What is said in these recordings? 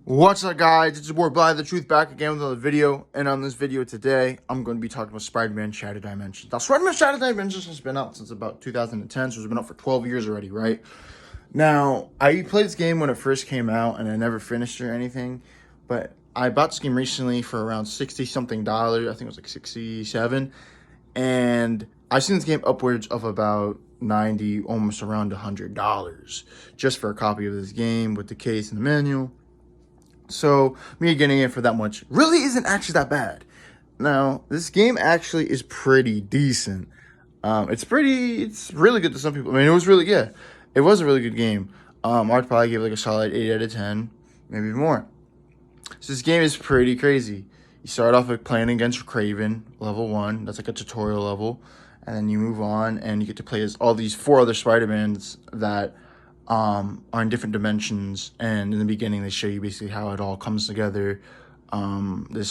What's up, guys? It's your boy Bly the Truth back again with another video. And on this video today, I'm going to be talking about Spider-Man Shattered Dimensions. Now, Spider-Man Shattered Dimensions has been out since about 2010, so it's been out for 12 years already, right? Now, I played this game when it first came out, and I never finished it or anything. But I bought this game recently for around $60-something. I think it was like 67. And I've seen this game upwards of about 90, almost around $100, just for a copy of this game with the case and the manual. So me getting it for that much really isn't actually that bad. Now, this game actually is pretty decent. It's really good to some people. I mean, it was a really good game. I'd probably give it like a solid 8 out of 10, maybe more. So this game is pretty crazy. You start off with playing against Craven, level 1. That's like a tutorial level. And then you move on and you get to play as all these 4 other Spider-Mans that are in different dimensions, and in the beginning they show you basically how it all comes together. This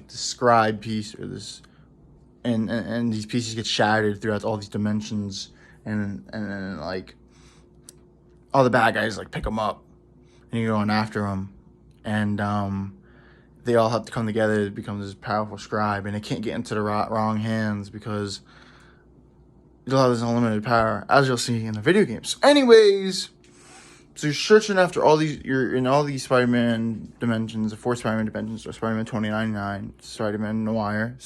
scribe piece, or this, and these pieces get shattered throughout all these dimensions, and like all the bad guys like pick them up, and you go on after them, and they all have to come together to become this powerful scribe, and it can't get into the wrong hands because you'll have this unlimited power, as you'll see in the video games. So anyways, so you're searching after you're in all these Spider-Man dimensions, the 4 Spider-Man dimensions, or Spider-Man 2099, Spider-Man Noir,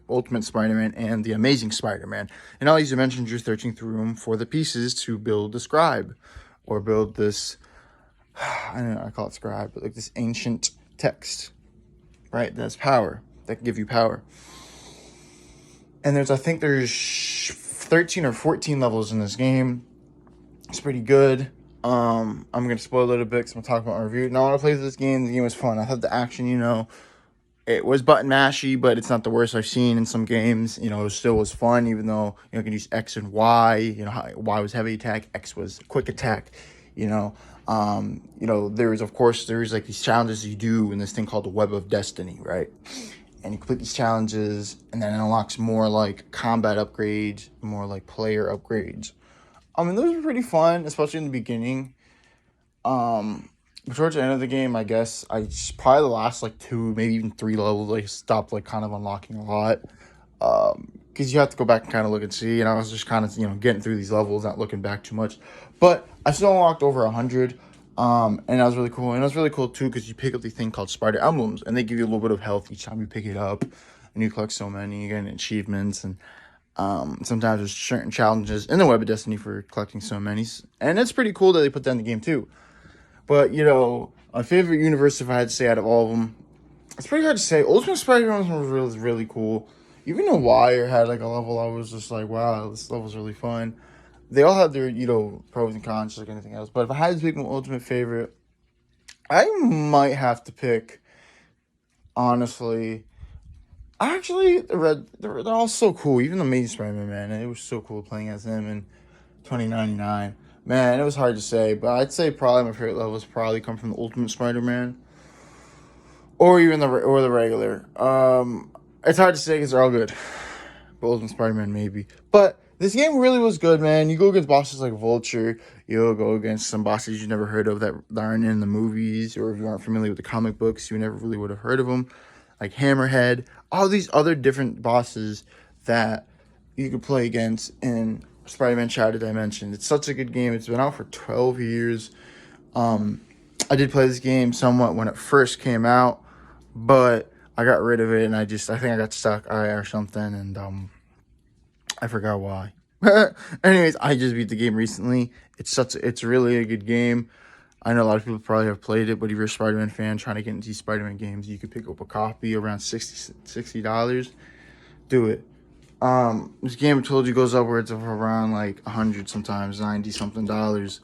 Ultimate Spider-Man, and the Amazing Spider-Man. In all these dimensions, you're searching through them for the pieces to build the scribe, or build this, I don't know, I call it scribe, but like this ancient text, right? That's power, that can give you power. And I think there's 13 or 14 levels in this game. It's pretty good. I'm gonna spoil a little bit because I'm gonna talk about my review. Now, when I played this game, the game was fun. I thought the action, it was button mashy, but it's not the worst I've seen in some games. It still was fun, even though you can use X and Y. Y was heavy attack, X was quick attack. There was like these challenges you do in this thing called the Web of Destiny, right? And you complete these challenges, and then it unlocks more like combat upgrades, more like player upgrades. Those were pretty fun, especially in the beginning. But towards the end of the game, I guess probably the last like 2, maybe even 3 levels, I stopped like kind of unlocking a lot. Because you have to go back and kind of look and see, and I was just kind of getting through these levels, not looking back too much. But I still unlocked over 100. And that was really cool. And it was really cool too because you pick up the thing called Spider Emblems, and they give you a little bit of health each time you pick it up. And you collect so many, you get achievements, and sometimes there's certain challenges in the Web of Destiny for collecting so many. And it's pretty cool that they put that in the game too. But my favorite universe, if I had to say out of all of them, it's pretty hard to say. Ultimate Spider-Man was really cool. Even though Wire had like a level, I was just like, wow, this level's really fun. They all have their, pros and cons, just like anything else. But if I had to pick my ultimate favorite, I might have to pick, honestly, actually, they're all so cool. Even the Amazing Spider-Man, man, it was so cool playing as him in 2099. Man, it was hard to say, but I'd say probably my favorite levels probably come from the Ultimate Spider-Man, or even the regular. It's hard to say because they're all good. But Ultimate Spider-Man maybe, but this game really was good, man. You go against bosses like Vulture. You'll go against some bosses you never heard of that aren't in the movies, or if you aren't familiar with the comic books, you never really would have heard of them, like Hammerhead. All these other different bosses that you could play against in Spider-Man Shattered Dimensions. It's such a good game. It's been out for 12 years. I did play this game somewhat when it first came out, but I got rid of it, and I think I got stuck or something, and I forgot why. Anyways, I just beat the game recently. It's really a good game. I know a lot of people probably have played it, but if you're a Spider-Man fan trying to get into these Spider-Man games, you could pick up a copy around $60. Do it. This game I told you goes upwards of around like 100, sometimes 90 something dollars,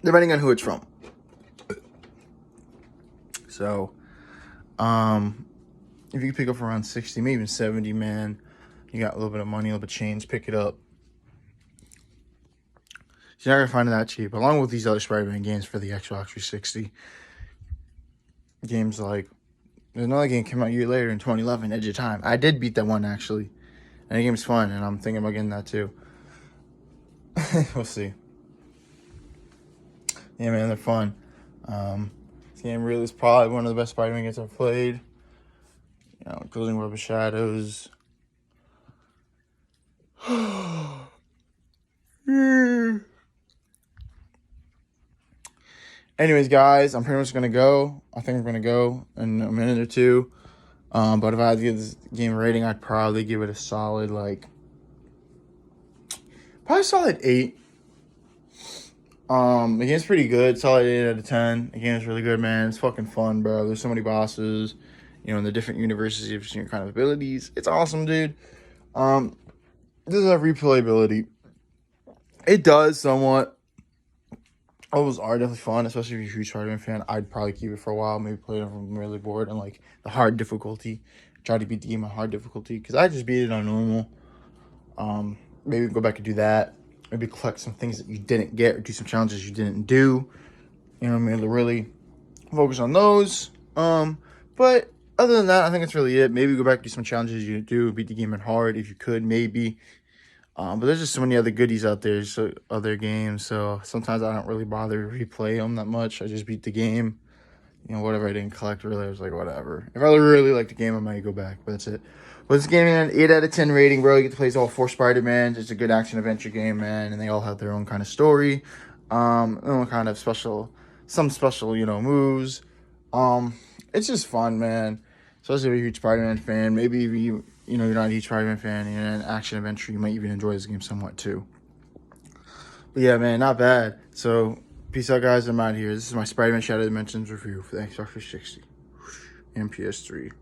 depending on who it's from. So, if you pick up around 60, maybe even 70, man, you got a little bit of money, a little bit of change, pick it up. You're not going to find it that cheap. Along with these other Spider-Man games for the Xbox 360. Games like, there's another game came out a year later in 2011, Edge of Time. I did beat that one, actually. And the game's fun, and I'm thinking about getting that too. We'll see. Yeah, man, they're fun. This game really is probably one of the best Spider-Man games I've played. You know, including Web of Shadows. Anyways, guys, I'm pretty much gonna go. I think I'm gonna go in a minute or two. But if I had to give this game a rating, I'd probably give it a solid, like, probably solid 8. The game's pretty good. Solid 8 out of 10. The game's really good, man. It's fucking fun, bro. There's so many bosses. You know, in the different universes, you have different kind of abilities. It's awesome, dude. This is a replayability. It does somewhat. Those are definitely fun, especially if you're a huge Spider-Man fan. I'd probably keep it for a while. Maybe play it if I'm really bored and like the hard difficulty. Try to beat the game on hard difficulty because I just beat it on normal. Maybe go back and do that. Maybe collect some things that you didn't get or do some challenges you didn't do. You know what I mean? To really focus on those. But other than that, I think that's really it. Maybe go back and do some challenges you didn't do. Beat the game in hard if you could, maybe. But there's just so many other goodies out there, so other games. So sometimes I don't really bother to replay them that much. I just beat the game. You know, whatever I didn't collect really, I was like, whatever. If I really like the game, I might go back. But that's it. But this game, man, 8 out of 10 rating, bro. You get to play as all 4 Spider-Mans. It's a good action-adventure game, man. And they all have their own kind of story. Own kind of special, some special, you know, moves. It's just fun, man. Especially if you're a huge Spider-Man fan. Maybe if you're not a huge Spider-Man fan and you're in an action-adventure, you might even enjoy this game somewhat, too. But yeah, man, not bad. So, peace out, guys. I'm out here. This is my Spider-Man Shadow Dimensions review for the Xbox 360 and PS3.